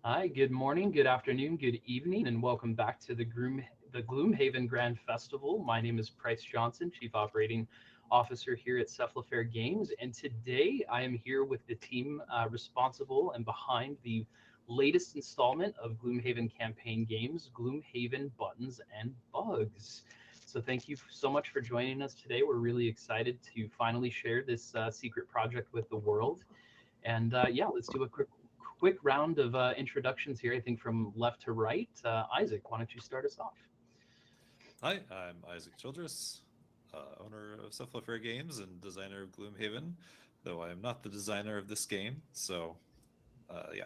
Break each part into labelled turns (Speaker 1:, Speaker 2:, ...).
Speaker 1: Hi, good morning, good afternoon, good evening, and welcome back to the Gloomhaven Grand Festival. My name is Price Johnson, Chief Operating Officer here at Cephalofair Games, and today I am here with the team responsible and behind the latest installment of Gloomhaven campaign games, Gloomhaven Buttons and Bugs. So thank you so much for joining us today. We're really excited to finally share this secret project with the world. And yeah, let's do a quick round of introductions here. I think from left to right. Isaac, why don't you start us off?
Speaker 2: Hi, I'm Isaac Childres, owner of Cephalofair Games and designer of Gloomhaven, though I am not the designer of this game. So, yeah.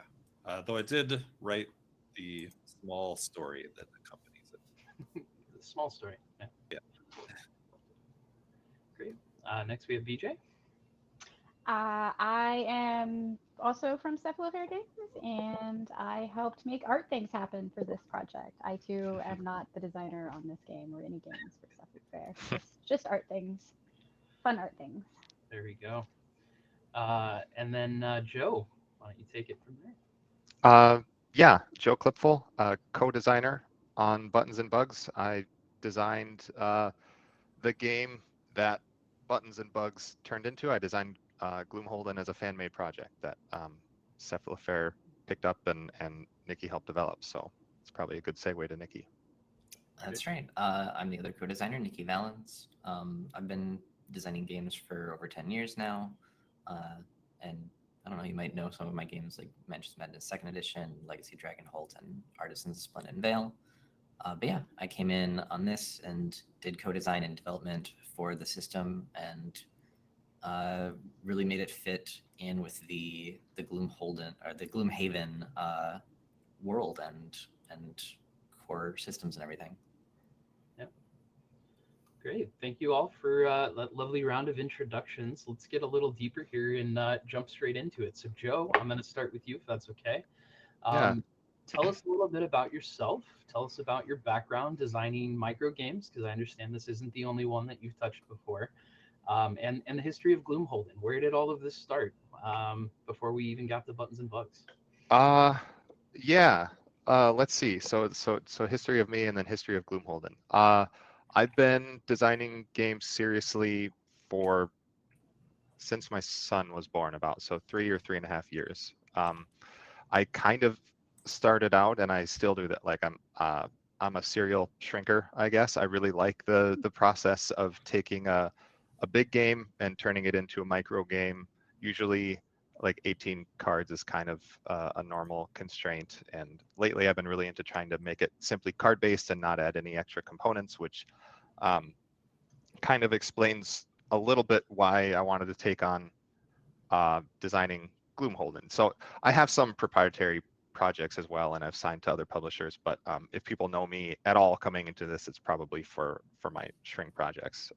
Speaker 2: Though I did write the small story that accompanies it.
Speaker 1: Small story. Yeah,
Speaker 2: Yeah.
Speaker 1: great. Next we have BJ.
Speaker 3: I am also from Cephalofair Games, and I helped make art things happen for this project. I too am not the designer on this game or any games for Cephalofair. Just art things, fun art things.
Speaker 1: There we go. And then Joe, why don't you take it from there?
Speaker 4: Uh, yeah, Joe Klipfel, co-designer on Buttons and Bugs. I designed the game that Buttons and Bugs turned into. I designed Gloomholden as a fan-made project that Cephalofair picked up and Nikki helped develop. So it's probably a good segue to Nikki.
Speaker 1: Good.
Speaker 5: That's right. I'm the other co-designer, Nikki Valens. I've been designing games for over 10 years now. And I don't know, you might know some of my games like Manchester Madness 2nd Edition, Legacy Dragonholt, and Artisans Splendid and Veil. But yeah, I came in on this and did co-design and development for the system and really made it fit in with the Gloomholden or the Gloomhaven world and core systems and everything.
Speaker 1: Yep. Great. Thank you all for that lovely round of introductions. Let's get a little deeper here and jump straight into it. So, Joe, I'm going to start with you if that's okay.
Speaker 4: Yeah,
Speaker 1: Um, Tell us a little bit about yourself. Tell us about your background designing micro games, because I understand this isn't the only one that you've touched before. And the history of Gloomholden. Where did all of this start before we even got the buttons and bugs?
Speaker 4: uh, yeah. Let's see. So history of me and then history of Gloomholden. I've been designing games seriously for since my son was born, about so 3 or 3.5 years. I kind of started out, and I still do that. Like I'm a serial shrinker, I guess. I really like the process of taking a big game and turning it into a micro game. Usually, like 18 cards is kind of a normal constraint. And lately, I've been really into trying to make it simply card based and not add any extra components, which um, kind of explains a little bit why I wanted to take on designing Gloomholden. So I have some proprietary projects as well, and I've signed to other publishers. But if people know me at all coming into this, it's probably for my shrink projects.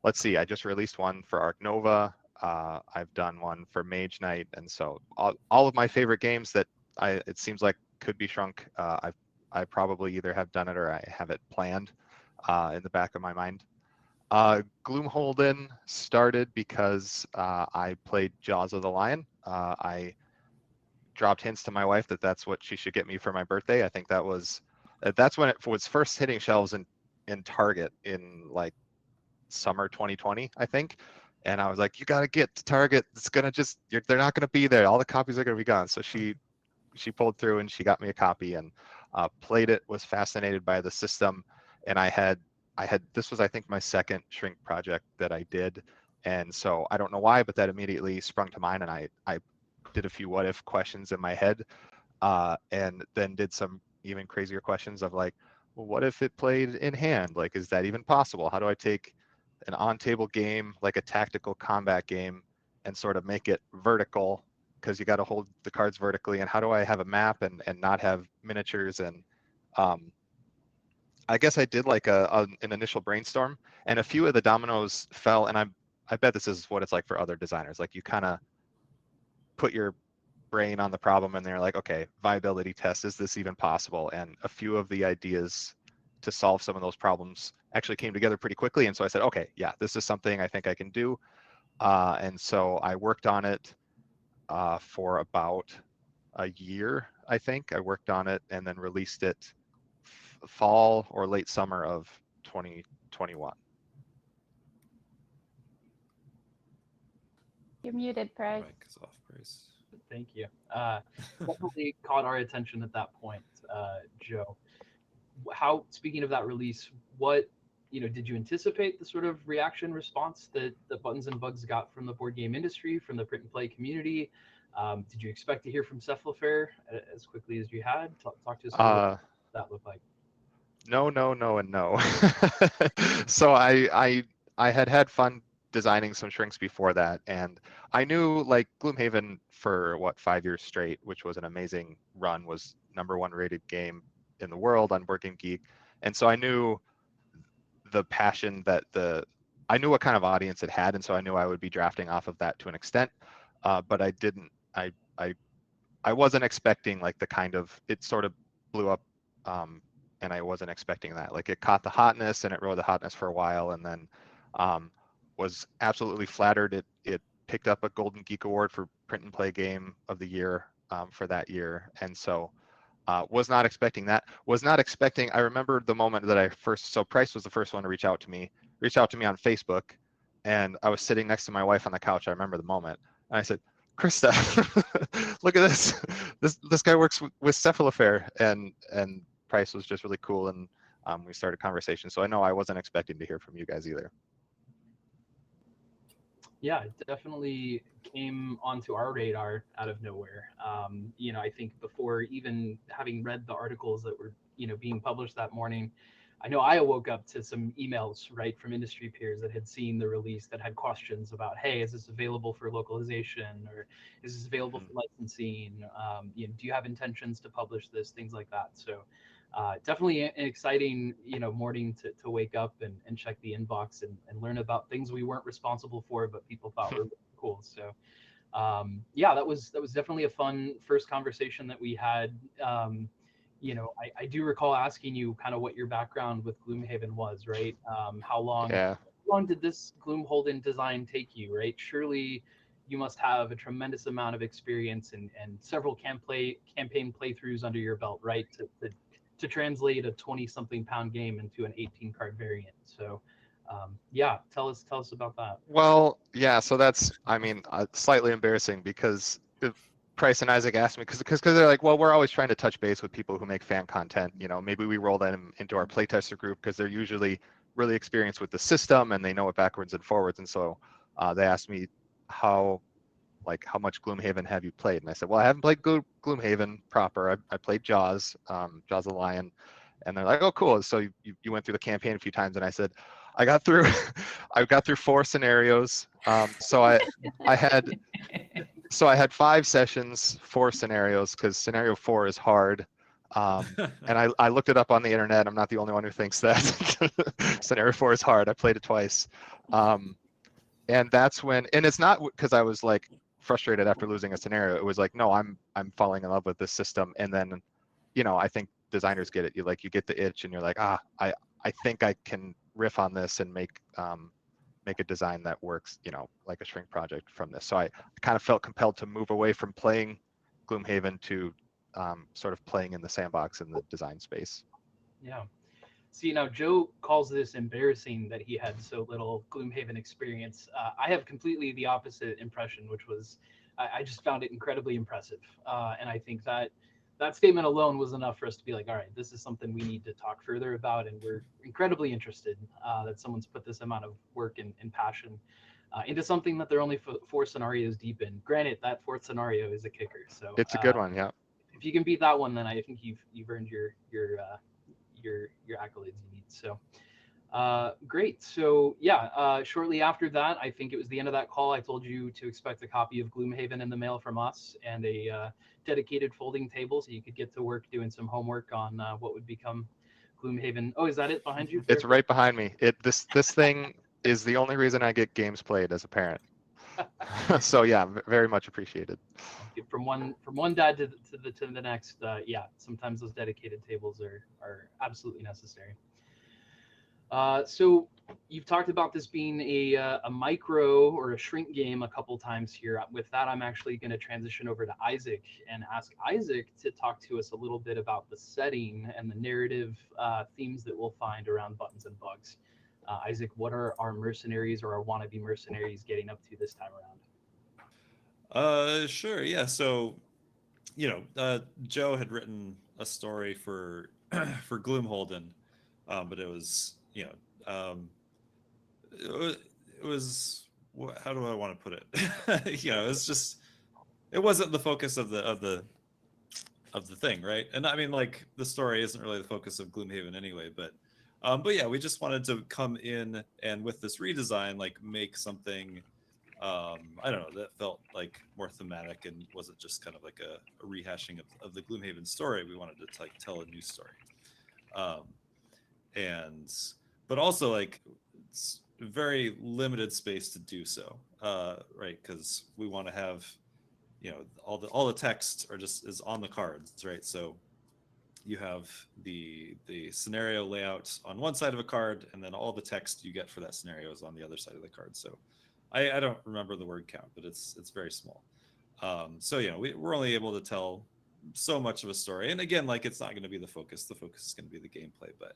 Speaker 4: Let's see, I just released one for Arc Nova. I've done one for Mage Knight, and so all of my favorite games that it seems like could be shrunk. I probably either have done it or I have it planned in the back of my mind. Gloomholden started because I played Jaws of the Lion. I dropped hints to my wife that that's what she should get me for my birthday. I think that's when it was first hitting shelves in Target in like summer 2020, I think. And I was like, you got to get to Target. It's gonna they're not gonna be there. All the copies are gonna be gone. So she pulled through and she got me a copy and played it. Was fascinated by the system, and I had this was I think my second shrink project that I did, and so I don't know why, but that immediately sprung to mind, and I did a few what if questions in my head, and then did some even crazier questions of like, well, what if it played in hand? Like, is that even possible? How do I take an on-table game, like a tactical combat game, and sort of make it vertical, because you got to hold the cards vertically, and how do I have a map and not have miniatures? And um, I guess I did like an initial brainstorm, and a few of the dominoes fell, and I bet this is what it's like for other designers. Like you kind of put your brain on the problem and they're like, okay, viability test, is this even possible? And a few of the ideas to solve some of those problems actually came together pretty quickly. And so I said, okay, yeah, this is something I think I can do. And so I worked on it for about a year, I think. I worked on it and then released it fall or late summer of 2021.
Speaker 3: You're muted, Price.
Speaker 2: Mic is off, Bryce.
Speaker 1: Thank you. Definitely caught our attention at that point, Joe. How, speaking of that release, what, did you anticipate the sort of reaction response that the Buttons and Bugs got from the board game industry, from the print and play community? Did you expect to hear from Cephalofair as quickly as you had? Talk to us about what that looked like.
Speaker 4: No, and no. So I had fun designing some shrinks before that, and I knew like Gloomhaven for 5 years straight, which was an amazing run, was #1 rated game in the world on Board Game Geek, and so I knew the passion that I knew what kind of audience it had, and so I knew I would be drafting off of that to an extent, but I wasn't expecting like the kind of, it sort of blew up, and I wasn't expecting that. Like it caught the hotness and it rode the hotness for a while, and then was absolutely flattered. It picked up a Golden Geek Award for Print and Play Game of the Year for that year, and so was not expecting that. Was not expecting. I remember the moment that so Price was the first one to reach out to me on Facebook, and I was sitting next to my wife on the couch. I remember the moment, and I said, "Krista, look at this. This guy works with Cephalofair," and Price was just really cool, and we started a conversation. So I know I wasn't expecting to hear from you guys either.
Speaker 1: Yeah, it definitely came onto our radar out of nowhere. I think before even having read the articles that were, being published that morning, I know I woke up to some emails, right, from industry peers that had seen the release that had questions about, hey, is this available for localization, or is this available for licensing? Do you have intentions to publish this? Things like that. So definitely an exciting, morning to wake up and check the inbox and learn about things we weren't responsible for, but people thought were really cool. So yeah, that was definitely a fun first conversation that we had. I do recall asking you kind of what your background with Gloomhaven was, right? How long did this Gloomholden design take you, right? Surely you must have a tremendous amount of experience and several campaign playthroughs under your belt, right? To translate a 20-something pound game into an 18-card variant. So yeah, tell us about that.
Speaker 4: Well, yeah, so that's, slightly embarrassing because Price and Isaac asked me, because they're like, well, we're always trying to touch base with people who make fan content. Maybe we roll them into our playtester group because they're usually really experienced with the system and they know it backwards and forwards. And so they asked me how much Gloomhaven have you played? And I said, well, I haven't played Gloomhaven proper. I played Jaws of the Lion. And they're like, oh, cool. So you went through the campaign a few times. And I said, I got through 4 scenarios. So I had 5 sessions, 4 scenarios, because scenario 4 is hard. And I looked it up on the internet. I'm not the only one who thinks that scenario 4 is hard. I played it twice. And that's when, and it's not because I was like frustrated after losing a scenario. It was like, no, I'm falling in love with this system. And then, I think designers get it. You get the itch and you're like, I think I can riff on this and make a design that works, like a shrink project from this. So I kind of felt compelled to move away from playing Gloomhaven to sort of playing in the sandbox in the design space.
Speaker 1: Yeah. See, now Joe calls this embarrassing that he had so little Gloomhaven experience. I have completely the opposite impression, which was I just found it incredibly impressive. And I think that statement alone was enough for us to be like, all right, this is something we need to talk further about. And we're incredibly interested that someone's put this amount of work and passion into something that they're only 4 scenarios deep in. Granted, that 4th scenario is a kicker. So
Speaker 4: it's a good one, yeah.
Speaker 1: If you can beat that one, then I think you've earned your accolades you need. So great. So yeah, shortly after that, I think it was the end of that call, I told you to expect a copy of Gloomhaven in the mail from us and a dedicated folding table so you could get to work doing some homework on what would become Gloomhaven. Oh, is that it behind you?
Speaker 4: It's right behind me. This thing is the only reason I get games played as a parent. So yeah, very much appreciated.
Speaker 1: From one dad to the next, yeah, sometimes those dedicated tables are absolutely necessary. So you've talked about this being a micro or a shrink game a couple times here. With that, I'm actually going to transition over to Isaac and ask Isaac to talk to us a little bit about the setting and the narrative themes that we'll find around Buttons and Bugs. Isaac, what are our mercenaries or our wannabe mercenaries getting up to this time around?
Speaker 2: Sure. Yeah. So, Joe had written a story for for Gloomholden, but it was, it was how do I want to put it? It's just it wasn't the focus of the thing, right? And I mean, like, the story isn't really the focus of Gloomhaven anyway, but yeah, we just wanted to come in and with this redesign, like, make something, I don't know, that felt like more thematic and wasn't just kind of like a rehashing of the Gloomhaven story. We wanted to like tell a new story, um, and but also like it's very limited space to do so, right? Because we want to have all the text are just is on the cards, right? So you have the scenario layout on one side of a card, and then all the text you get for that scenario is on the other side of the card. So I don't remember the word count, but it's very small. So we're only able to tell so much of a story, and again, like, it's not going to be the focus. The focus is going to be the gameplay, but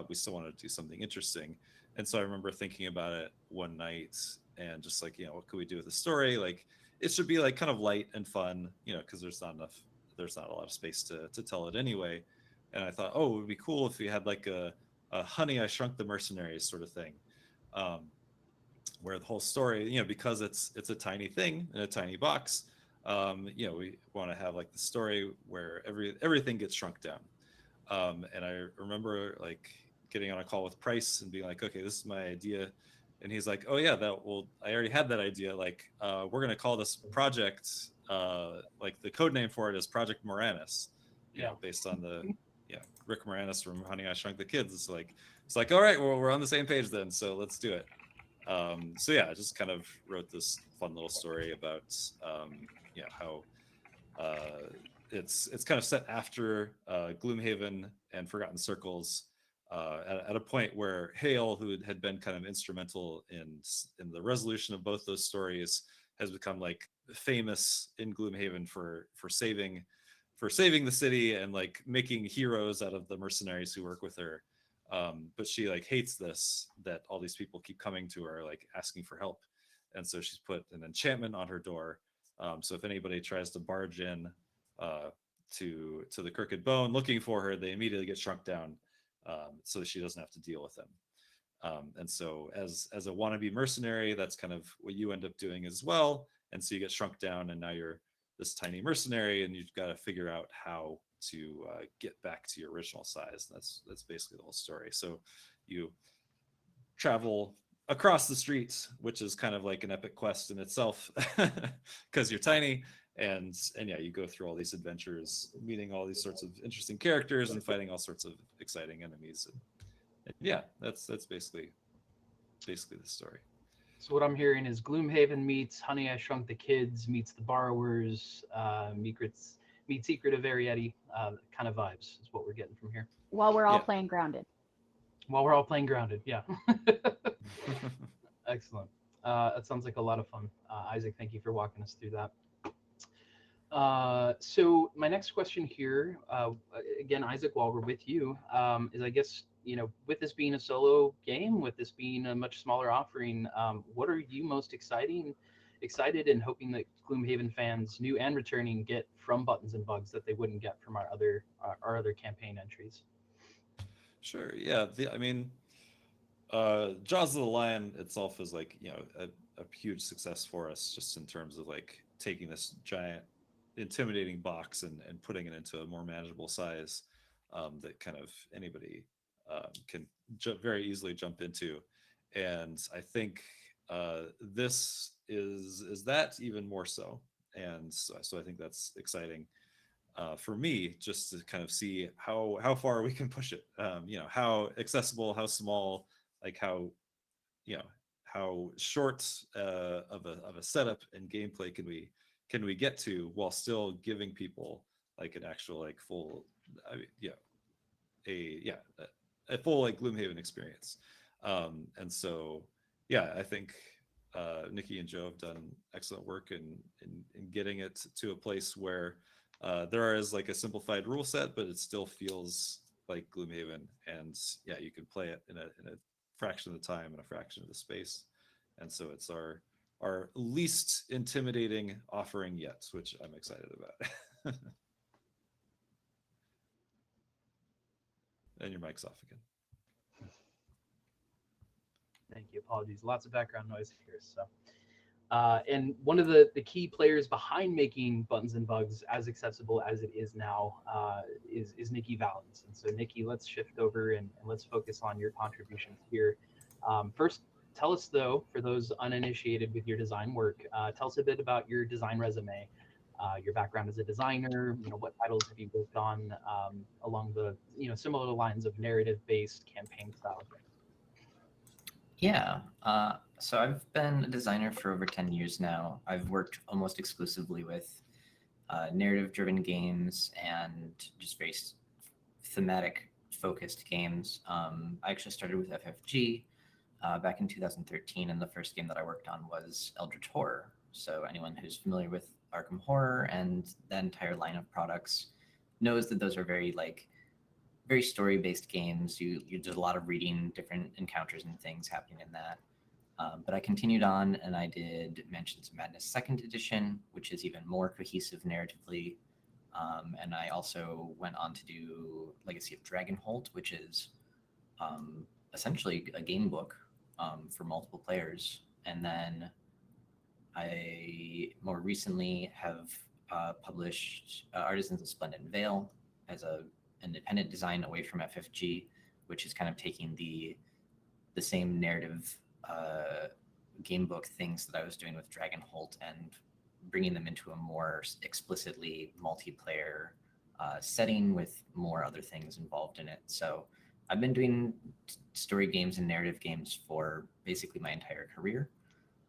Speaker 2: we still wanted to do something interesting. And so I remember thinking about it one night and just like, what could we do with the story? Like, it should be like kind of light and fun, because there's not a lot of space to tell it anyway. And I thought, oh, it would be cool if we had like a Honey, I Shrunk the Mercenaries sort of thing, where the whole story, because it's a tiny thing in a tiny box, we want to have like the story where everything gets shrunk down. And I remember like getting on a call with Price and being like, okay, this is my idea. And he's like, oh yeah, I already had that idea. Like, we're going to call this project, like the code name for it is Project Moranis, based on Rick Moranis from Honey, I Shrunk the Kids. It's like, all right, well, we're on the same page then. So let's do it. So yeah, I just kind of wrote this fun little story about, how, it's kind of set after Gloomhaven and Forgotten Circles, at a point where Hale, who had been kind of instrumental in the resolution of both those stories, has become like famous in Gloomhaven for saving the city and like making heroes out of the mercenaries who work with her. But she like hates that all these people keep coming to her like asking for help, and so she's put an enchantment on her door. So if anybody tries to barge in to the Crooked Bone looking for her, they immediately get shrunk down, so she doesn't have to deal with them. And so as a wannabe mercenary, that's kind of what you end up doing as well. And so you get shrunk down, and now you're this tiny mercenary, and you've got to figure out how to get back to your original size. And that's basically the whole story. So you travel across the streets, which is kind of like an epic quest in itself, because you're tiny, and yeah, you go through all these adventures, meeting all these sorts of interesting characters and fighting all sorts of exciting enemies. And yeah, that's basically the story.
Speaker 1: So what I'm hearing is Gloomhaven meets Honey, I Shrunk the Kids meets The Borrowers, meets Secret of Arietti, kind of vibes is what we're getting from here.
Speaker 3: While we're all playing Grounded.
Speaker 1: While we're all playing Grounded, yeah. Excellent. That sounds like a lot of fun. Isaac, thank you for walking us through that. So my next question here, again, Isaac, while we're with you, is I guess, with this being a solo game, with this being a much smaller offering, what are you most excited and hoping that Gloomhaven fans, new and returning, get from Buttons and Bugs that they wouldn't get from our other campaign entries?
Speaker 2: Sure. Yeah. I mean, Jaws of the Lion itself is like, a huge success for us, just in terms of like taking this giant intimidating box and putting it into a more manageable size, that kind of anybody can very easily jump into. And I think this is that even more so. And so I think that's exciting for me, just to kind of see how far we can push it, how accessible, how small, like how short of a setup and gameplay can we get to, while still giving people like an actual like full, I mean, a full like Gloomhaven experience. And so, yeah, I think Nikki and Joe have done excellent work in getting it to a place where there is like a simplified rule set, but it still feels like Gloomhaven. And yeah, you can play it in a fraction of the time and a fraction of the space. And so it's our least intimidating offering yet, which I'm excited about. And your mic's off again.
Speaker 1: Thank you. Apologies. Lots of background noise here. So, and one of the key players behind making Buttons and Bugs as accessible as it is now is Nikki Valens. And so, Nikki, let's shift over and let's focus on your contributions here. First, tell us though, for those uninitiated with your design work, tell us a bit about your design resume, your background as a designer. What titles have you worked on along the similar lines of narrative-based campaign style games?
Speaker 5: Yeah, so I've been a designer for over 10 years now. I've worked almost exclusively with narrative-driven games and just very thematic-focused games. I actually started with FFG back in 2013, and the first game that I worked on was Eldritch Horror. So anyone who's familiar with Arkham Horror and the entire line of products knows that those are very story-based games. You did a lot of reading, different encounters and things happening in that. But I continued on and I did Mansions of Madness 2nd Edition, which is even more cohesive narratively. And I also went on to do Legacy of Dragonholt, which is essentially a game book for multiple players. And then I more recently have published Artisans of Splendid Vale as a independent design away from FFG, which is kind of taking the same narrative game book things that I was doing with Dragonholt and bringing them into a more explicitly multiplayer setting with more other things involved in it. So I've been doing story games and narrative games for basically my entire career.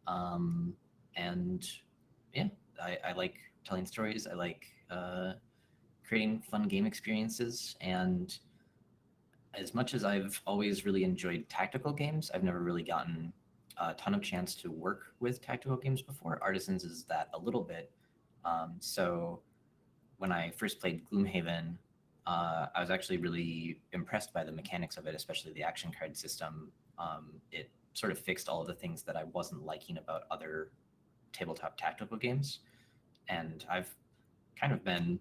Speaker 5: And yeah, I like telling stories. I like creating fun game experiences, and as much as I've always really enjoyed tactical games, I've never really gotten a ton of chance to work with tactical games before. Artisans is that a little bit. So when I first played Gloomhaven, I was actually really impressed by the mechanics of it, especially the action card system. It sort of fixed all of the things that I wasn't liking about other tabletop tactical games. And I've kind of been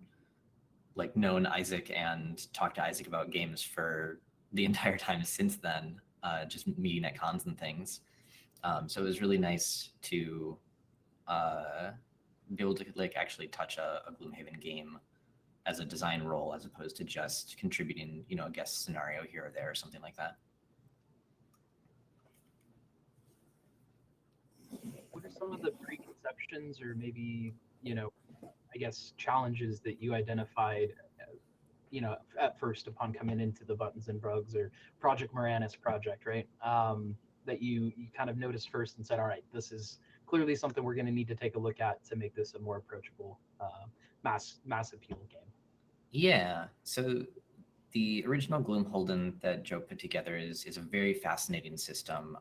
Speaker 5: known Isaac and talked to Isaac about games for the entire time since then, just meeting at cons and things. So it was really nice to be able to actually touch a Gloomhaven game as a design role, as opposed to just contributing, a guest scenario here or there or something like that.
Speaker 1: What are some of the preconceptions or maybe, I guess, challenges that you identified, at first upon coming into the Buttons and Bugs or Project Moranis project, right? That you kind of noticed first and said, all right, this is clearly something we're going to need to take a look at to make this a more approachable, mass appeal game.
Speaker 5: Yeah. So the original Gloomholden that Joe put together is a very fascinating system.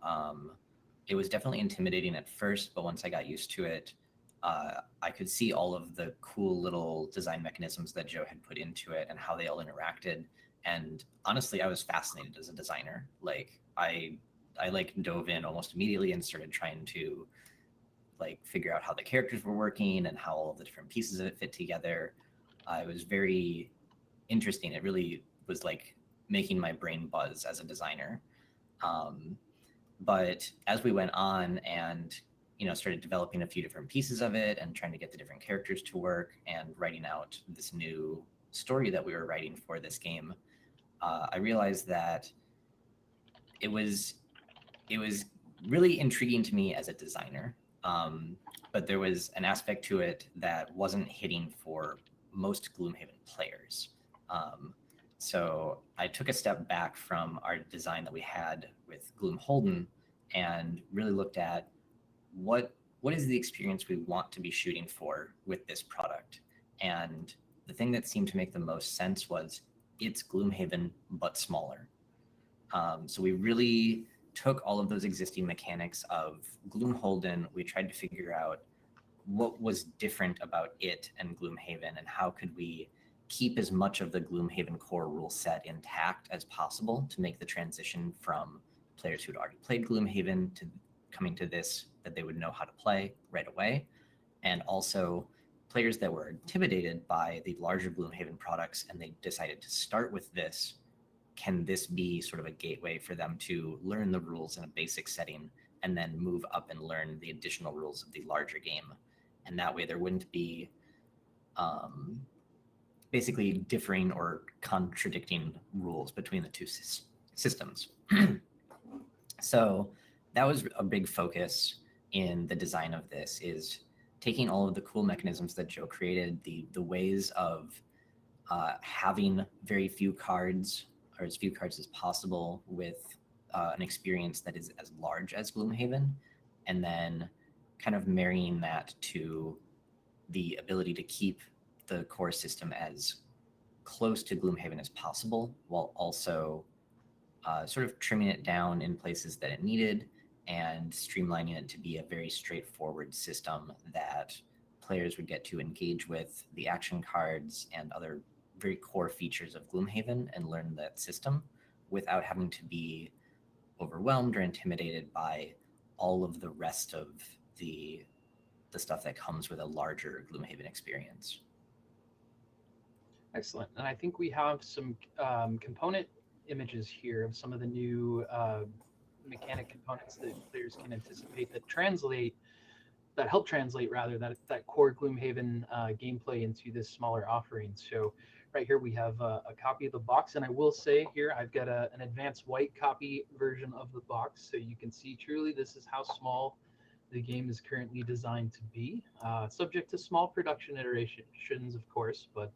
Speaker 5: It was definitely intimidating at first, but once I got used to it, I could see all of the cool little design mechanisms that Joe had put into it and how they all interacted. And honestly, I was fascinated as a designer. I dove in almost immediately and started trying to figure out how the characters were working and how all of the different pieces of it fit together. It was very interesting. It really was making my brain buzz as a designer. But as we went on and started developing a few different pieces of it and trying to get the different characters to work and writing out this new story that we were writing for this game, I realized that it was really intriguing to me as a designer. But there was an aspect to it that wasn't hitting for most Gloomhaven players. So I took a step back from our design that we had with Gloomholden and really looked at what is the experience we want to be shooting for with this product. And the thing that seemed to make the most sense was it's Gloomhaven, but smaller. So we really took all of those existing mechanics of Gloomholden. We tried to figure out what was different about it and Gloomhaven, and how could we keep as much of the Gloomhaven core rule set intact as possible to make the transition from players who'd already played Gloomhaven to coming to this that they would know how to play right away, and also players that were intimidated by the larger Gloomhaven products and they decided to start with this. Can this be sort of a gateway for them to learn the rules in a basic setting and then move up and learn the additional rules of the larger game? And that way there wouldn't be basically differing or contradicting rules between the two systems. So that was a big focus in the design of this, is taking all of the cool mechanisms that Joe created, the ways of having very few cards, or as few cards as possible, with an experience that is as large as Gloomhaven, and then kind of marrying that to the ability to keep the core system as close to Gloomhaven as possible, while also sort of trimming it down in places that it needed and streamlining it to be a very straightforward system that players would get to engage with the action cards and other very core features of Gloomhaven and learn that system without having to be overwhelmed or intimidated by all of the rest of the stuff that comes with a larger Gloomhaven experience.
Speaker 1: Excellent. And I think we have some component images here of some of the new mechanic components that players can anticipate that help translate that core Gloomhaven gameplay into this smaller offering. So right here we have a copy of the box, and I will say here I've got an advanced white copy version of the box, so you can see truly this is how small the game is currently designed to be, subject to small production iterations, of course, but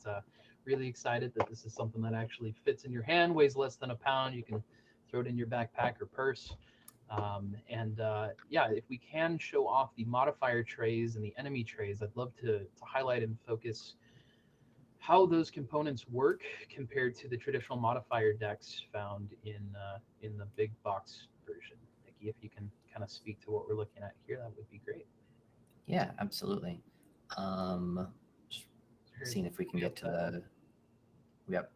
Speaker 1: really excited that this is something that actually fits in your hand, weighs less than a pound. You can throw it in your backpack or purse. Yeah, if we can show off the modifier trays and the enemy trays, I'd love to highlight and focus how those components work compared to the traditional modifier decks found in the big box version. Nikki, if you can kind of speak to what we're looking at here, that would be great.
Speaker 5: Yeah, absolutely. Just seeing if we can get to the... Yep.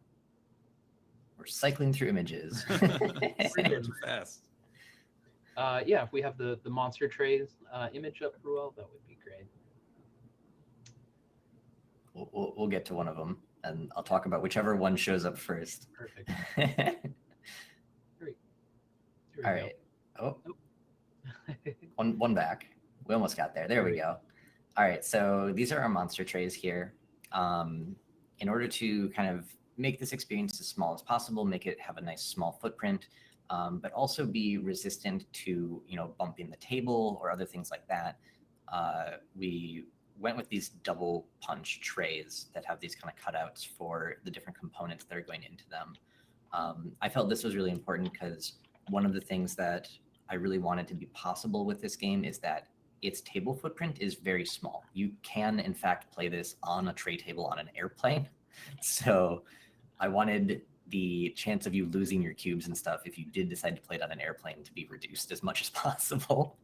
Speaker 5: We're cycling through images.
Speaker 2: Too fast.
Speaker 1: Yeah, if we have the monster trays image up, Ruel, that would be great.
Speaker 5: We'll get to one of them, and I'll talk about whichever one shows up first.
Speaker 1: Perfect. Great.
Speaker 5: All right. Oh, one back. We almost got there. There we go. All right, so these are our monster trays here. In order to kind of make this experience as small as possible, make it have a nice small footprint, but also be resistant to bumping the table or other things like that, we went with these double punch trays that have these kind of cutouts for the different components that are going into them. I felt this was really important because one of the things that I really wanted to be possible with this game is that its table footprint is very small. You can, in fact, play this on a tray table on an airplane. So I wanted the chance of you losing your cubes and stuff if you did decide to play it on an airplane to be reduced as much as possible.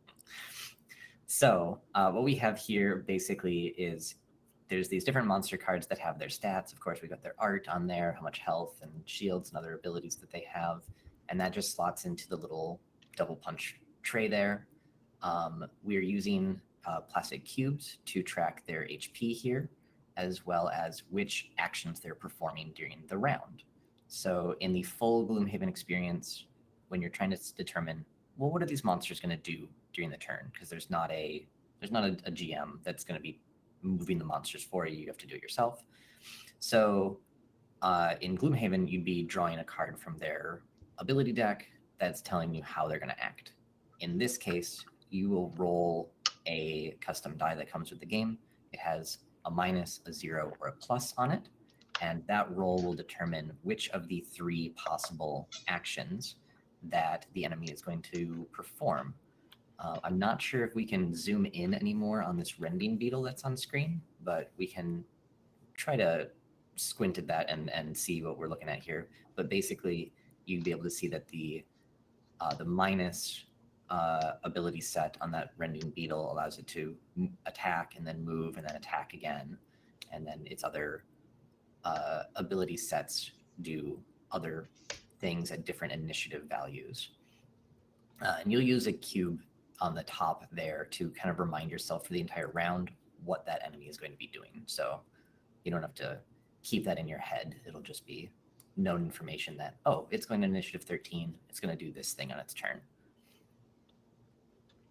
Speaker 5: So what we have here basically is there's these different monster cards that have their stats. Of course, we got their art on there, how much health and shields and other abilities that they have. And that just slots into the little double punch tray there. We are using plastic cubes to track their HP here, as well as which actions they're performing during the round. So in the full Gloomhaven experience, when you're trying to determine, well, what are these monsters going to do during the turn? Because there's not a GM that's going to be moving the monsters for you. You have to do it yourself. So in Gloomhaven, you'd be drawing a card from their ability deck that's telling you how they're going to act. In this case, you will roll a custom die that comes with the game. It has a minus, a 0, or a plus on it, and that roll will determine which of the 3 possible actions that the enemy is going to perform. I'm not sure if we can zoom in anymore on this rending beetle that's on screen, but we can try to squint at that and see what we're looking at here. But basically, you'd be able to see that the minus ability set on that rending beetle allows it to attack and then move and then attack again, and then its other ability sets do other things at different initiative values. And you'll use a cube on the top there to kind of remind yourself for the entire round what that enemy is going to be doing. So you don't have to keep that in your head. It'll just be known information that, oh, it's going to initiative 13. It's going to do this thing on its turn.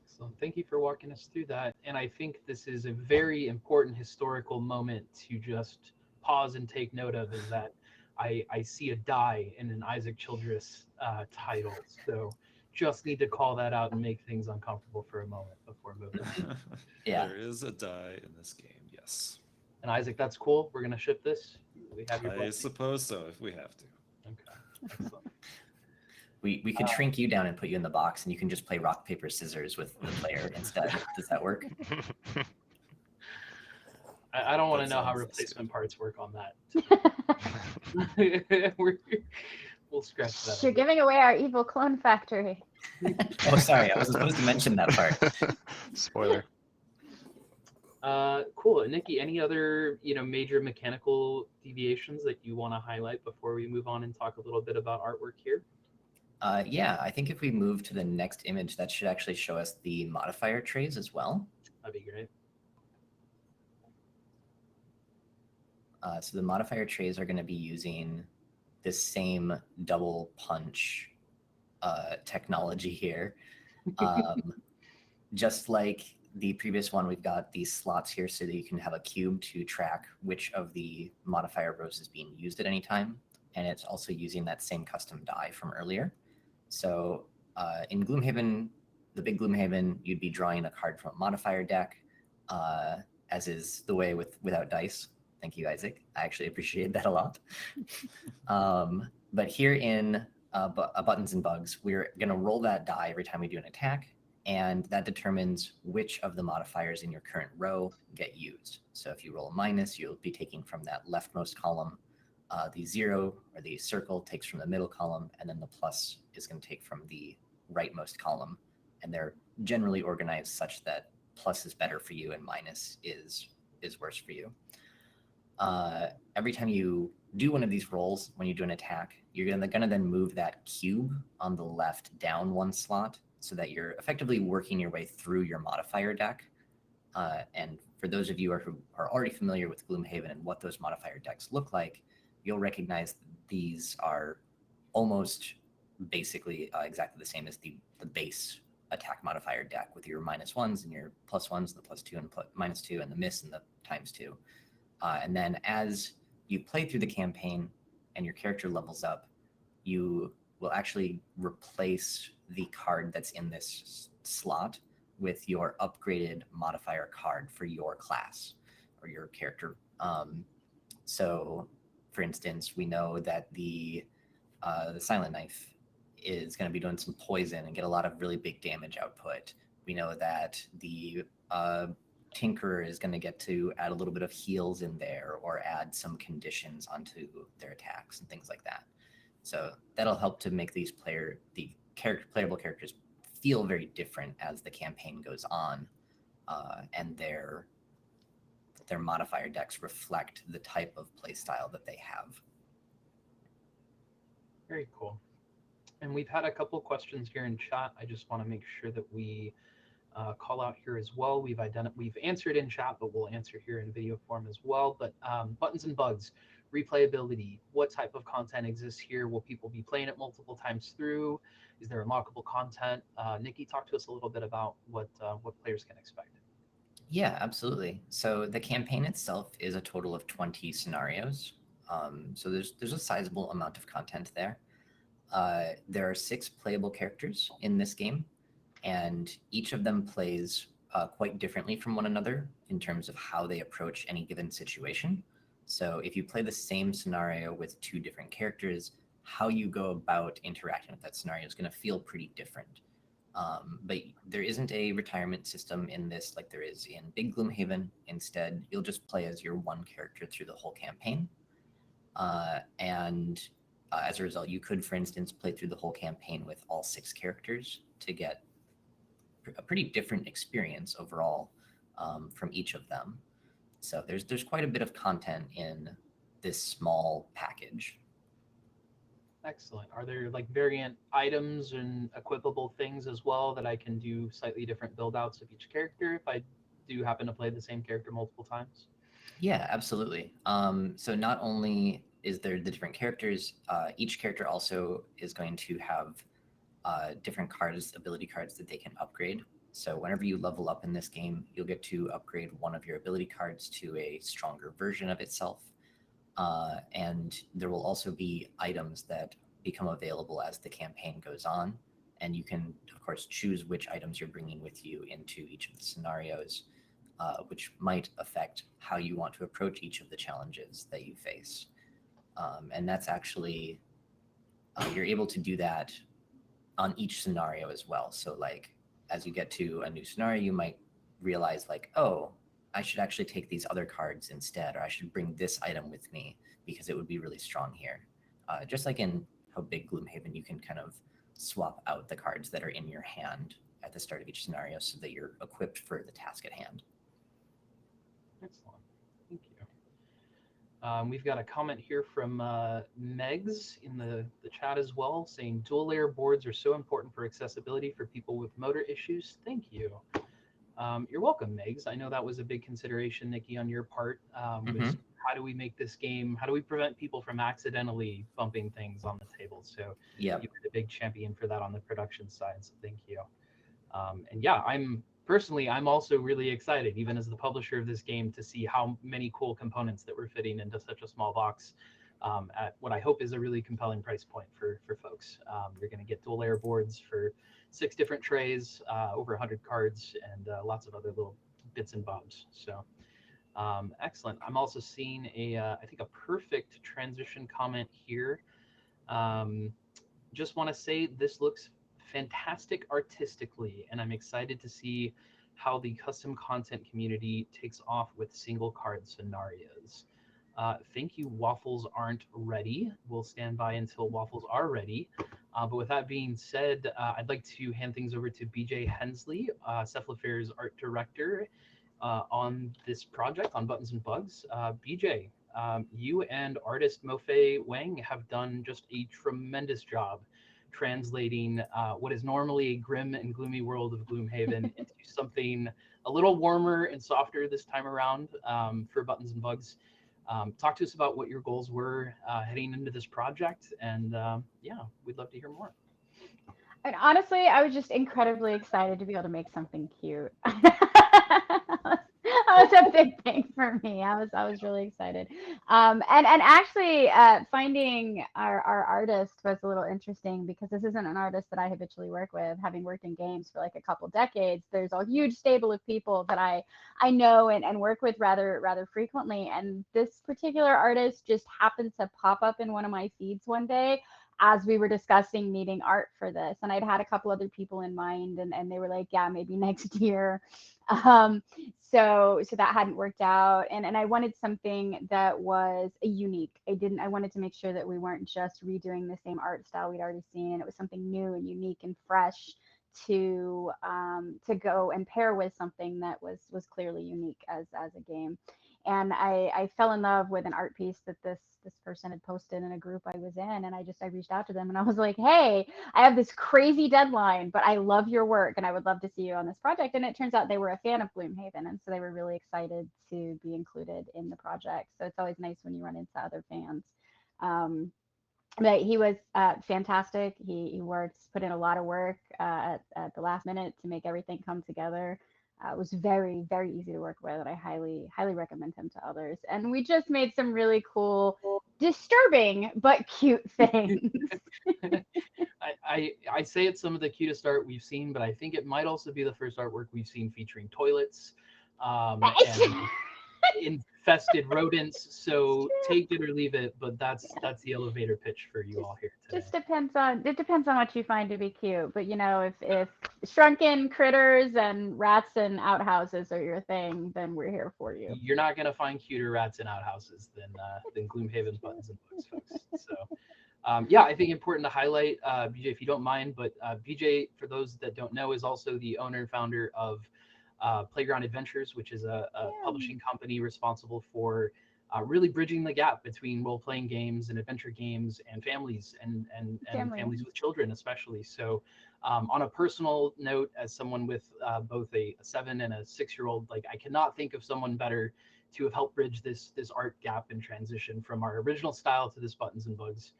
Speaker 1: So thank you for walking us through that. And I think this is a very important historical moment to just pause and take note of, is that I see a die in an Isaac Childres title. So just need to call that out and make things uncomfortable for a moment before moving on.
Speaker 5: Yeah.
Speaker 2: There is a die in this game, yes.
Speaker 1: And Isaac, that's cool. We're going to ship this. We have your
Speaker 2: I
Speaker 1: blessing.
Speaker 2: suppose so, if we have to.
Speaker 1: Okay. Excellent.
Speaker 5: We could shrink you down and put you in the box, and you can just play rock, paper, scissors with the player instead. Does that work?
Speaker 1: I don't want to
Speaker 2: That
Speaker 1: know how
Speaker 2: sounds
Speaker 1: replacement parts work on that. We'll scratch that.
Speaker 3: You're giving away our evil clone factory.
Speaker 5: Oh, sorry, I wasn't supposed to mention that part.
Speaker 4: Spoiler.
Speaker 1: Cool. Nikki, any other major mechanical deviations that you want to highlight before we move on and talk a little bit about artwork here?
Speaker 5: Yeah, I think if we move to the next image, that should actually show us the modifier trays as well.
Speaker 1: That'd be great.
Speaker 5: So the modifier trays are going to be using this same double punch technology here. Just like the previous one, we've got these slots here so that you can have a cube to track which of the modifier rows is being used at any time. And it's also using that same custom die from earlier. So in Gloomhaven, the big Gloomhaven, you'd be drawing a card from a modifier deck, as is the way without dice. Thank you, Isaac. I actually appreciate that a lot. But here in Buttons and Bugs, we're going to roll that die every time we do an attack, and that determines which of the modifiers in your current row get used. So if you roll a minus, you'll be taking from that leftmost column. The 0 or the circle takes from the middle column, and then the plus is going to take from the rightmost column. And they're generally organized such that plus is better for you and minus is worse for you. Every time you do one of these rolls, when you do an attack, you're gonna then move that cube on the left down one slot so that you're effectively working your way through your modifier deck. And for those of you who are already familiar with Gloomhaven and what those modifier decks look like, you'll recognize that these are almost basically exactly the same as the base attack modifier deck, with your -1s and your +1s, the +2 and -2, and the miss and the ×2. And then as you play through the campaign and your character levels up, you will actually replace the card that's in this slot with your upgraded modifier card for your class or your character. So, for instance, we know that the Silent Knife is going to be doing some poison and get a lot of really big damage output. We know that the Tinkerer is going to get to add a little bit of heals in there or add some conditions onto their attacks and things like that. So that'll help to make these playable characters feel very different as the campaign goes on, and their modifier decks reflect the type of play style that they have.
Speaker 1: Very cool. And we've had a couple questions here in chat. I just want to make sure that we call out here as well. We've answered in chat, but we'll answer here in video form as well. But Buttons and Bugs, replayability, what type of content exists here? Will people be playing it multiple times through? Is there unlockable content? Nikki, talk to us a little bit about what players can expect.
Speaker 5: Yeah, absolutely. So the campaign itself is a total of 20 scenarios. So there's a sizable amount of content there. There are 6 playable characters in this game, and each of them plays quite differently from one another in terms of how they approach any given situation. So if you play the same scenario with 2 different characters, how you go about interacting with that scenario is going to feel pretty different. But there isn't a retirement system in this like there is in Big Gloomhaven. Instead, you'll just play as your one character through the whole campaign. And as a result, you could, for instance, play through the whole campaign with all 6 characters to get a pretty different experience overall from each of them. So there's quite a bit of content in this small package.
Speaker 1: Excellent. Are there like variant items and equipable things as well that I can do slightly different build outs of each character if I do happen to play the same character multiple times?
Speaker 5: Yeah, absolutely. So not only is there the different characters, each character also is going to have different cards, ability cards that they can upgrade. So whenever you level up in this game, you'll get to upgrade one of your ability cards to a stronger version of itself. And there will also be items that become available as the campaign goes on. And you can, of course, choose which items you're bringing with you into each of the scenarios, which might affect how you want to approach each of the challenges that you face. And that's actually, you're able to do that on each scenario as well. So like, as you get to a new scenario, you might realize like, oh, I should actually take these other cards instead, or I should bring this item with me because it would be really strong here. Just like in how big Gloomhaven, you can kind of swap out the cards that are in your hand at the start of each scenario so that you're equipped for the task at hand.
Speaker 1: Excellent. Thank you. We've got a comment here from Megs in the chat as well, saying dual layer boards are so important for accessibility for people with motor issues. Thank you. You're welcome, Megs. I know that was a big consideration, Nikki, on your part. Was how do we make this game, how do we prevent people from accidentally bumping things on the table? So you were the big champion for that on the production side, so thank you. And yeah, I'm also really excited, even as the publisher of this game, to see how many cool components that we're fitting into such a small box at what I hope is a really compelling price point for folks. You're going to get dual layer boards for 6 different trays, over 100 cards, and lots of other little bits and bobs. So excellent. I'm also seeing I think a perfect transition comment here. Just want to say this looks fantastic artistically, and I'm excited to see how the custom content community takes off with single card scenarios. Thank you, Waffles aren't ready. We'll stand by until Waffles are ready. But with that being said, I'd like to hand things over to BJ Hensley, Cephalofair's art director on this project, on Buttons and Bugs. BJ, you and artist Mofei Wang have done just a tremendous job translating what is normally a grim and gloomy world of Gloomhaven into something a little warmer and softer this time around for Buttons and Bugs. Talk to us about what your goals were heading into this project, and yeah, we'd love to hear more.
Speaker 3: And honestly, I was just incredibly excited to be able to make something cute. That was a big thing for me. I was really excited. And actually finding our artist was a little interesting because this isn't an artist that I habitually work with. Having worked in games for like a couple decades, there's a huge stable of people that I know and work with rather frequently. And this particular artist just happened to pop up in one of my feeds one day as we were discussing needing art for this. And I'd had a couple other people in mind, and they were like, yeah, maybe next year. So that hadn't worked out. And I wanted something that was unique. I wanted to make sure that we weren't just redoing the same art style we'd already seen. And it was something new and unique and fresh to go and pair with something that was clearly unique as a game. And I fell in love with an art piece that this person had posted in a group I was in, and I reached out to them and I was like, hey, I have this crazy deadline, but I love your work and I would love to see you on this project. And it turns out they were a fan of Gloomhaven, and so they were really excited to be included in the project. So it's always nice when you run into other fans. But he was fantastic. He put in a lot of work at the last minute to make everything come together. It was very, very easy to work with, and I highly recommend him to others. And we just made some really cool, disturbing but cute things.
Speaker 1: I say it's some of the cutest art we've seen, but I think it might also be the first artwork we've seen featuring toilets and infested rodents. So take it or leave it, but that's the elevator pitch for you all here today.
Speaker 3: Just depends on what you find to be cute. But you know, if shrunken critters and rats and outhouses are your thing, then we're here for you.
Speaker 1: You're not gonna find cuter rats in outhouses than Gloomhaven's Buttons and Bugs, folks. So Yeah, I think important to highlight, BJ, if you don't mind, but BJ, for those that don't know, is also the owner and founder of Playground Adventures, which is a publishing company responsible for really bridging the gap between role-playing games and adventure games and families and families with children, especially. So on a personal note, as someone with both a 7 and a 6-year-old, like I cannot think of someone better to have helped bridge this art gap and transition from our original style to this Buttons and Bugs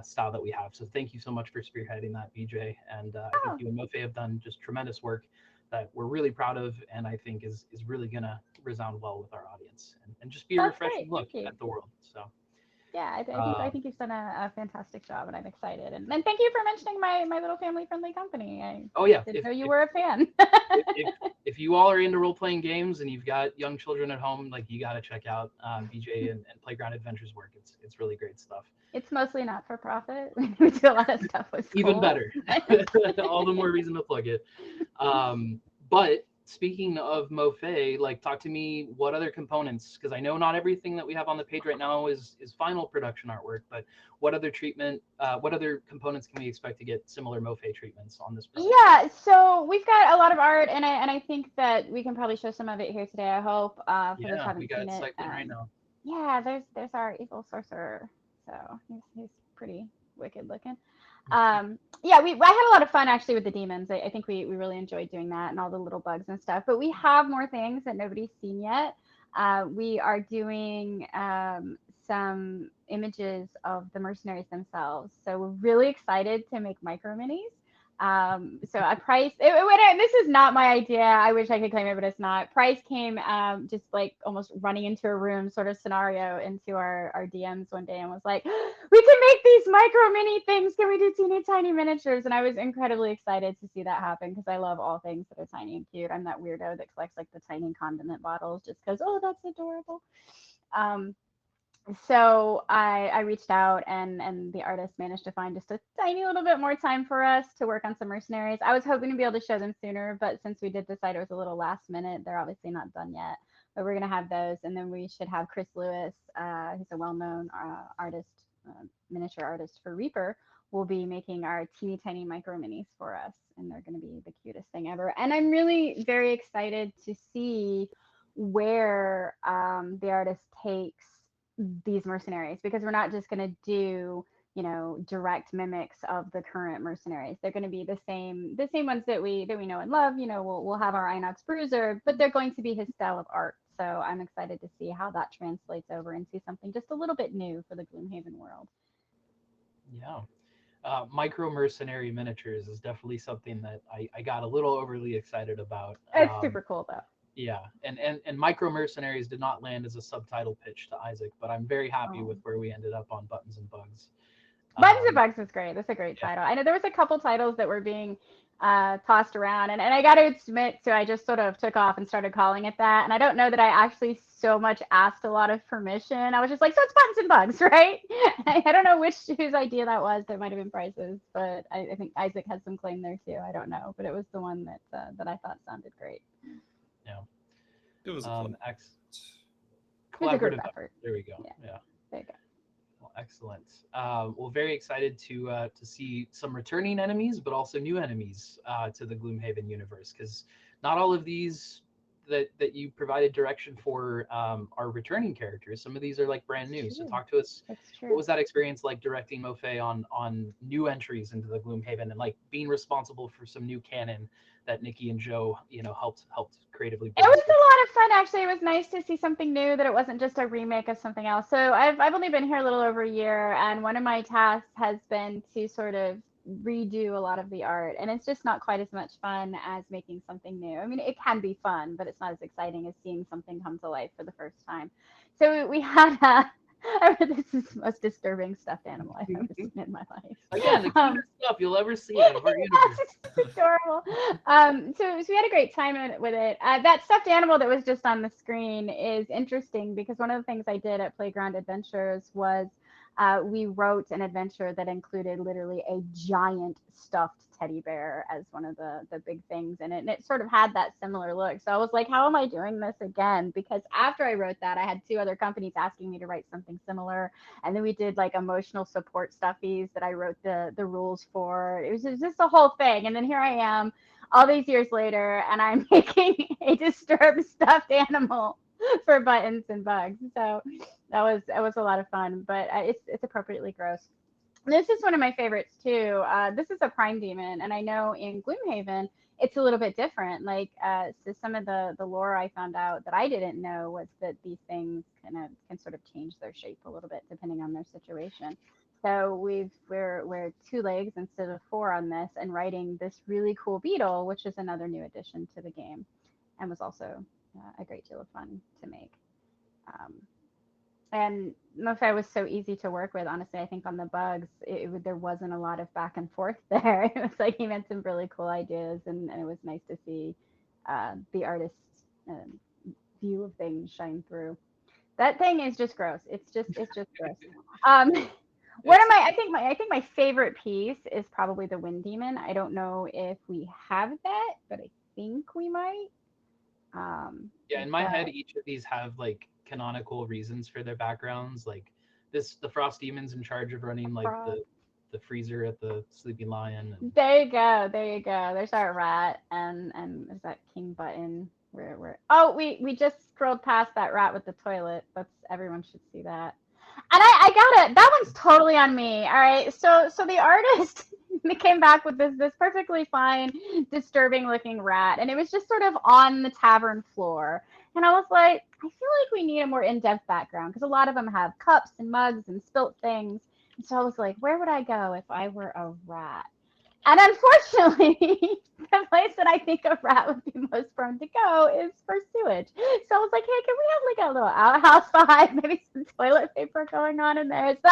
Speaker 1: style that we have. So thank you so much for spearheading that, BJ. And I think you and Mofe have done just tremendous work that we're really proud of, and I think is really gonna resound well with our audience and just be a refreshing look at the world. So
Speaker 3: yeah, I think you've done a fantastic job, and I'm excited. And thank you for mentioning my little family-friendly company. I didn't know you were a fan.
Speaker 1: if you all are into role-playing games and you've got young children at home, like you got to check out BJ and Playground Adventures work. It's really great stuff.
Speaker 3: It's mostly not for profit. We do a lot of stuff with schools.
Speaker 1: Even better. All the more reason to plug it. But speaking of Mofe, like talk to me, what other components, because I know not everything that we have on the page right now is final production artwork, but what other components can we expect to get similar Mofe treatments on this project?
Speaker 3: Yeah, so we've got a lot of art, and I think that we can probably show some of it here today, I hope. For those who haven't
Speaker 1: we got
Speaker 3: seen
Speaker 1: it
Speaker 3: it.
Speaker 1: cycling right now.
Speaker 3: Yeah, there's our evil sorcerer. So he's pretty wicked looking. Yeah, I had a lot of fun actually with the demons. I think we really enjoyed doing that and all the little bugs and stuff. But we have more things that nobody's seen yet. We are doing some images of the mercenaries themselves. So we're really excited to make micro minis. So a Price, this is not my idea. I wish I could claim it, but it's not. Price came just like almost running into a room sort of scenario into our DMs one day and was like, we can make these micro mini things. Can we do teeny tiny miniatures? And I was incredibly excited to see that happen because I love all things that are tiny and cute. I'm that weirdo that collects like the tiny condiment bottles just because, oh, that's adorable. So I reached out and the artist managed to find just a tiny little bit more time for us to work on some mercenaries. I was hoping to be able to show them sooner, but since we did decide it was a little last minute, they're obviously not done yet. But we're gonna have those, and then we should have Chris Lewis, who's a well-known artist, miniature artist for Reaper, will be making our teeny tiny micro minis for us, and they're gonna be the cutest thing ever. And I'm really very excited to see where the artist takes these mercenaries, because we're not just going to do direct mimics of the current mercenaries. They're going to be the same ones that we know and love. We'll have our Inox Bruiser, but they're going to be his style of art. So I'm excited to see how that translates over into something just a little bit new for the Gloomhaven world.
Speaker 1: Yeah. Micro mercenary miniatures is definitely something that I got a little overly excited about.
Speaker 3: It's super cool though.
Speaker 1: Yeah, and Micro Mercenaries did not land as a subtitle pitch to Isaac, but I'm very happy with where we ended up on Buttons and Bugs.
Speaker 3: Buttons and Bugs was great. That's a great title. I know there was a couple titles that were being tossed around, and I got to admit, so I just sort of took off and started calling it that. And I don't know that I actually so much asked a lot of permission. I was just like, so it's Buttons and Bugs, right? I don't know whose idea that was. That might have been Price's, but I think Isaac has some claim there too. I don't know, but it was the one that I thought sounded great.
Speaker 1: Yeah,
Speaker 2: it was a
Speaker 1: collaborative effort. There we go. Yeah.
Speaker 3: There you go.
Speaker 1: Well, excellent. Well, very excited to see some returning enemies, but also new enemies to the Gloomhaven universe, because not all of these that you provided direction for are returning characters. Some of these are like brand new. So talk to us.
Speaker 3: That's true.
Speaker 1: What was that experience like directing Mofe on new entries into the Gloomhaven and like being responsible for some new canon that Nikki and Joe, helped creatively
Speaker 3: build? It was a lot of fun, actually. It was nice to see something new, that it wasn't just a remake of something else. So I've only been here a little over a year, and one of my tasks has been to sort of redo a lot of the art, and it's just not quite as much fun as making something new. I mean, it can be fun, but it's not as exciting as seeing something come to life for the first time. So we had this is the most disturbing stuffed animal I've ever seen in my life.
Speaker 1: Again, the cutest stuff you'll ever see in our universe.
Speaker 3: It's adorable. So we had a great time with it. That stuffed animal that was just on the screen is interesting because one of the things I did at Playground Adventures was we wrote an adventure that included literally a giant stuffed teddy bear as one of the big things in it. And it sort of had that similar look. So I was like, how am I doing this again? Because after I wrote that, I had 2 other companies asking me to write something similar. And then we did like emotional support stuffies that I wrote the rules for. It was just a whole thing. And then here I am all these years later, and I'm making a disturbed stuffed animal for Buttons and Bugs. So that was a lot of fun, but it's appropriately gross. This is one of my favorites too. This is a prime demon, and I know in Gloomhaven it's a little bit different. Like, so some of the lore I found out that I didn't know was that these things can sort of change their shape a little bit depending on their situation. So we're 2 legs instead of 4 on this, and writing this really cool beetle, which is another new addition to the game, and was also a great deal of fun to make. And Mo-Fi was so easy to work with. Honestly, I think on the bugs, there wasn't a lot of back and forth there. It was like he had some really cool ideas, and it was nice to see the artist's view of things shine through. That thing is just gross. It's just gross. One of I think my favorite piece is probably the Wind Demon. I don't know if we have that, but I think we might.
Speaker 1: Yeah, in my head, each of these have like canonical reasons for their backgrounds. Like the Frost Demon's in charge of running like the freezer at the Sleeping Lion. And...
Speaker 3: There you go. There's our rat, and there's that King Button. Oh, we just scrolled past that rat with the toilet. Everyone should see that. And I got it. That one's totally on me. All right. So the artist came back with this perfectly fine, disturbing looking rat, and it was just sort of on the tavern floor. And I was like, I feel like we need a more in-depth background because a lot of them have cups and mugs and spilt things. And so I was like, where would I go if I were a rat? And unfortunately, the place that I think a rat would be most prone to go is for sewage. So I was like, hey, can we have like a little outhouse behind, maybe some toilet paper going on in there? So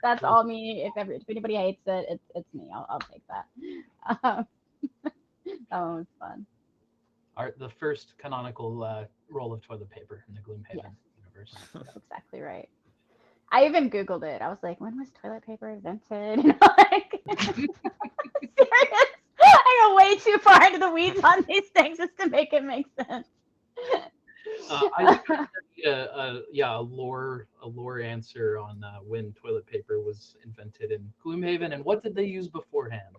Speaker 3: that's all me. If anybody hates it, it's me. I'll take that. That one was fun.
Speaker 1: The first canonical roll of toilet paper in the Gloomhaven universe.
Speaker 3: That's exactly right. I even Googled it. I was like, when was toilet paper invented? You know, like, serious. I go way too far into the weeds on these things just to make it make sense.
Speaker 1: I think there'd be a lore answer on when toilet paper was invented in Gloomhaven and what did they use beforehand.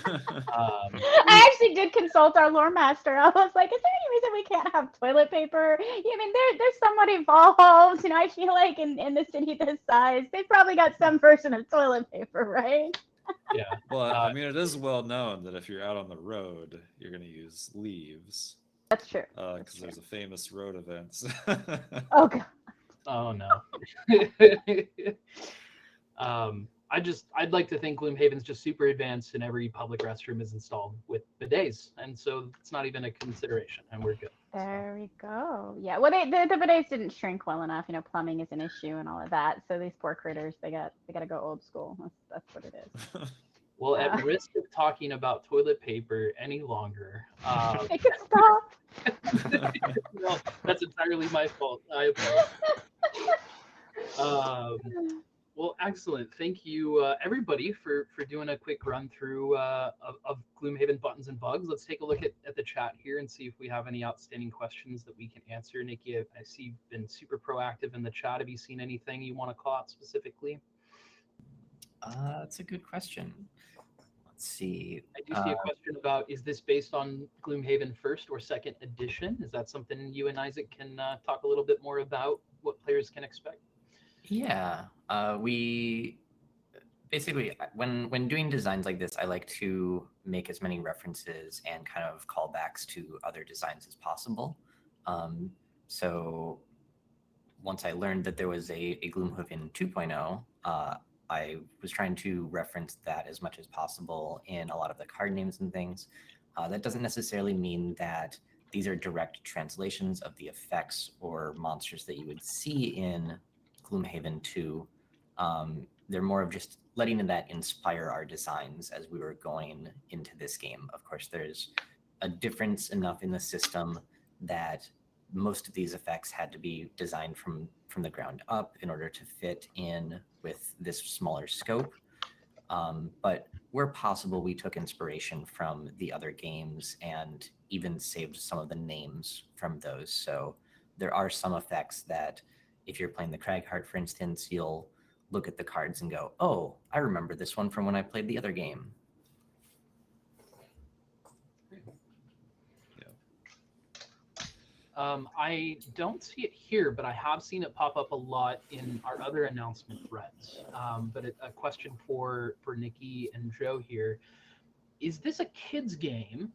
Speaker 3: I actually did consult our lore master. I was like, is there any reason we can't have toilet paper? I mean, they're somewhat evolved. You know, I feel like in the city this size, they've probably got some version of toilet paper, right?
Speaker 1: Yeah.
Speaker 2: Well, I mean, it is well known that if you're out on the road, you're going to use leaves.
Speaker 3: That's true.
Speaker 2: Because there's a famous road event.
Speaker 3: Oh, God.
Speaker 1: Oh, no. I'd like to think Gloomhaven's just super advanced and every public restroom is installed with bidets. And so it's not even a consideration and we're good.
Speaker 3: There we go. Yeah. Well, the bidets didn't shrink well enough. You know, plumbing is an issue and all of that. So these poor critters, they got to go old school. That's what it is.
Speaker 1: Well, at risk of talking about toilet paper any longer,
Speaker 3: Make it stop.
Speaker 1: no, that's entirely my fault. I apologize. Well, excellent. Thank you, everybody, for doing a quick run through of Gloomhaven Buttons and Bugs. Let's take a look at the chat here and see if we have any outstanding questions that we can answer. Nikki, I see you've been super proactive in the chat. Have you seen anything you want to call out specifically?
Speaker 5: That's a good question. Let's see.
Speaker 1: I do see a question about, is this based on Gloomhaven first or second edition? Is that something you and Isaac can talk a little bit more about, what players can expect?
Speaker 5: Yeah, we basically, when doing designs like this, I like to make as many references and kind of callbacks to other designs as possible. So once I learned that there was a Gloomhaven 2.0, I was trying to reference that as much as possible in a lot of the card names and things. That doesn't necessarily mean that these are direct translations of the effects or monsters that you would see in Gloomhaven 2. They're more of just letting that inspire our designs as we were going into this game. Of course, there's a difference enough in the system that most of these effects had to be designed from the ground up in order to fit in with this smaller scope. But where possible, we took inspiration from the other games and even saved some of the names from those. So there are some effects that if you're playing the Cragheart, for instance, you'll look at the cards and go, oh, I remember this one from when I played the other game.
Speaker 1: I don't see it here, but I have seen it pop up a lot in our other announcement threads. But a question for Nikki and Joe here. Is this a kid's game?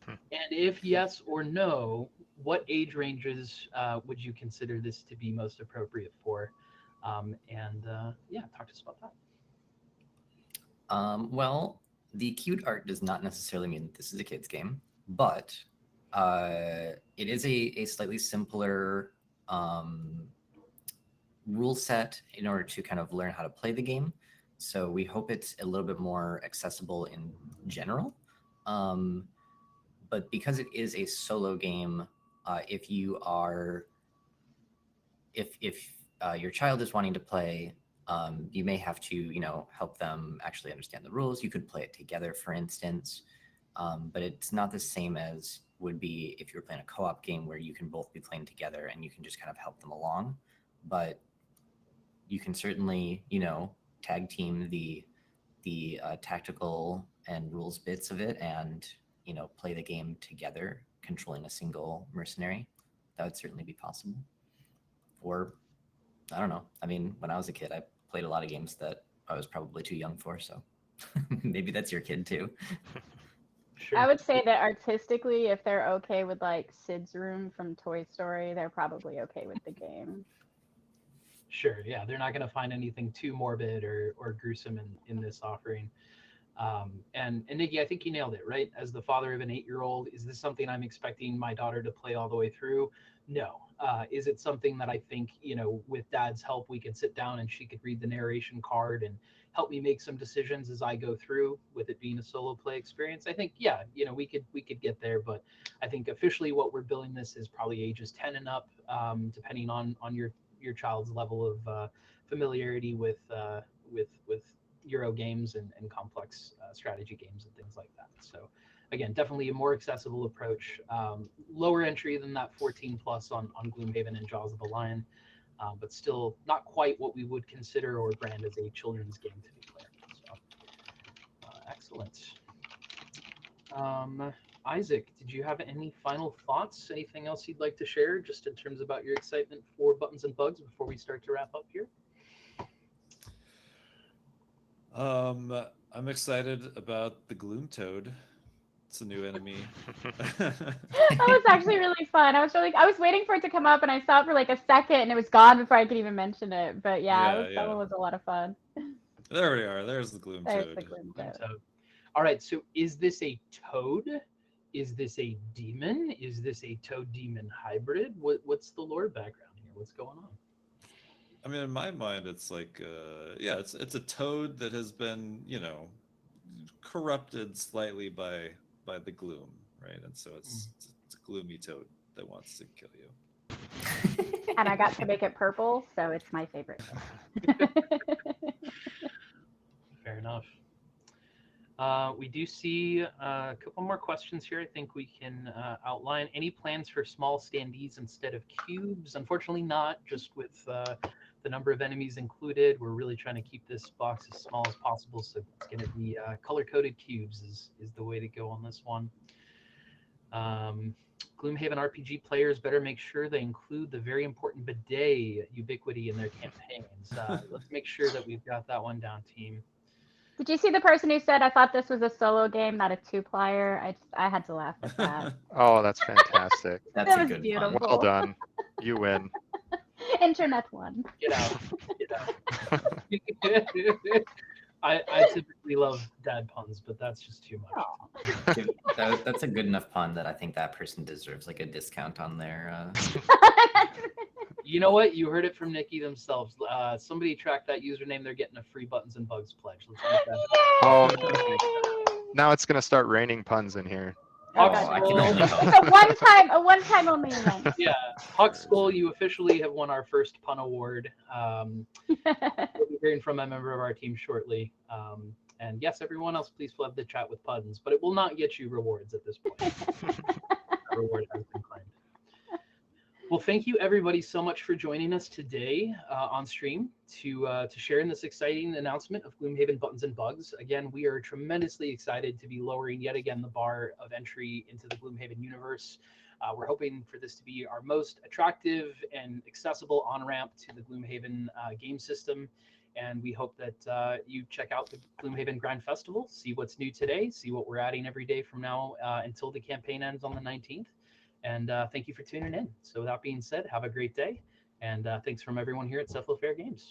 Speaker 1: And if yes or no, what age ranges would you consider this to be most appropriate for? Yeah, talk to us about that.
Speaker 5: Well, the cute art does not necessarily mean that this is a kid's game, but it is a slightly simpler rule set in order to kind of learn how to play the game. So we hope it's a little bit more accessible in general. But because it is a solo game, if your child is wanting to play, you may have to, help them actually understand the rules. You could play it together, for instance, but it's not the same as would be if you're playing a co-op game where you can both be playing together and you can just kind of help them along. But you can certainly, tag team the tactical and rules bits of it and, play the game together, controlling a single mercenary. That would certainly be possible. Or, I don't know. I mean, when I was a kid, I played a lot of games that I was probably too young for, so maybe that's your kid too.
Speaker 1: Sure.
Speaker 3: I would say that artistically, if they're okay with like Sid's room from Toy Story, they're probably okay with the game.
Speaker 1: Sure, yeah, they're not going to find anything too morbid or gruesome in this offering. And Nikki, I think you nailed it, right? As the father of an 8-year-old, is this something I'm expecting my daughter to play all the way through? No. Is it something that I think, with Dad's help, we could sit down and she could read the narration card and help me make some decisions as I go through, with it being a solo play experience? I think, yeah, we could get there, but I think officially what we're billing this is probably ages 10 and up, depending on your child's level of familiarity with Euro games and complex strategy games and things like that. So again, definitely a more accessible approach, lower entry than that 14 plus on Gloomhaven and Jaws of the Lion, but still not quite what we would consider or brand as a children's game to be played. So excellent. Isaac, did you have any final thoughts? Anything else you'd like to share just in terms about your excitement for Buttons and Bugs before we start to wrap up here?
Speaker 2: I'm excited about the Gloom Toad. It's a new enemy.
Speaker 3: That was actually really fun. I was waiting for it to come up, and I saw it for like a second, and it was gone before I could even mention it. But that one was a lot of fun.
Speaker 2: There we are. There's the Gloom Toad.
Speaker 3: The Gloom Toad.
Speaker 1: All right. So, is this a toad? Is this a demon? Is this a toad demon hybrid? What's the lore background here? What's going on?
Speaker 2: I mean, in my mind, it's like, it's a toad that has been, corrupted slightly by the gloom, right? And so it's a gloomy toad that wants to kill you.
Speaker 3: And I got to make it purple, so it's my favorite.
Speaker 1: Fair enough. We do see a couple more questions here. I think we can outline. Any plans for small standees instead of cubes? Unfortunately not, just with the number of enemies included. We're really trying to keep this box as small as possible, so it's going to be color-coded cubes is the way to go on this one. Gloomhaven RPG players better make sure they include the very important bidet ubiquity in their campaigns. Let's make sure that we've got that one down, team.
Speaker 3: Did you see the person who said, I thought this was a solo game, not a 2-player? I had to laugh at that.
Speaker 4: Oh, that's fantastic.
Speaker 5: That's
Speaker 3: That
Speaker 5: a
Speaker 3: was
Speaker 5: good
Speaker 3: beautiful.
Speaker 5: pun.
Speaker 4: Well done. You win.
Speaker 3: Internet one.
Speaker 1: Get out. I typically love dad puns, but that's just too much.
Speaker 5: That's a good enough pun that I think that person deserves like a discount on their.
Speaker 1: You know what? You heard it from Nikki themselves. Somebody track that username. They're getting a free Buttons and Bugs pledge. Let's make that.
Speaker 4: Oh, now it's going to start raining puns in here.
Speaker 3: Oh,
Speaker 1: Hawk
Speaker 3: God.
Speaker 5: I can
Speaker 1: Skull,
Speaker 5: only hope.
Speaker 3: It's a one-time only event.
Speaker 1: yeah, Hawk Skull, you officially have won our first pun award. We'll be hearing from a member of our team shortly. And yes, everyone else, please flood the chat with puns, but it will not get you rewards at this point. That reward has been claimed. Well, thank you everybody so much for joining us today on stream to share in this exciting announcement of Gloomhaven Buttons and Bugs. Again, we are tremendously excited to be lowering yet again the bar of entry into the Gloomhaven universe. We're hoping for this to be our most attractive and accessible on-ramp to the Gloomhaven game system. And we hope that you check out the Gloomhaven Grand Festival, see what's new today, see what we're adding every day from now until the campaign ends on the 19th. And thank you for tuning in. So with that being said, have a great day. And thanks from everyone here at Cephalofair Games.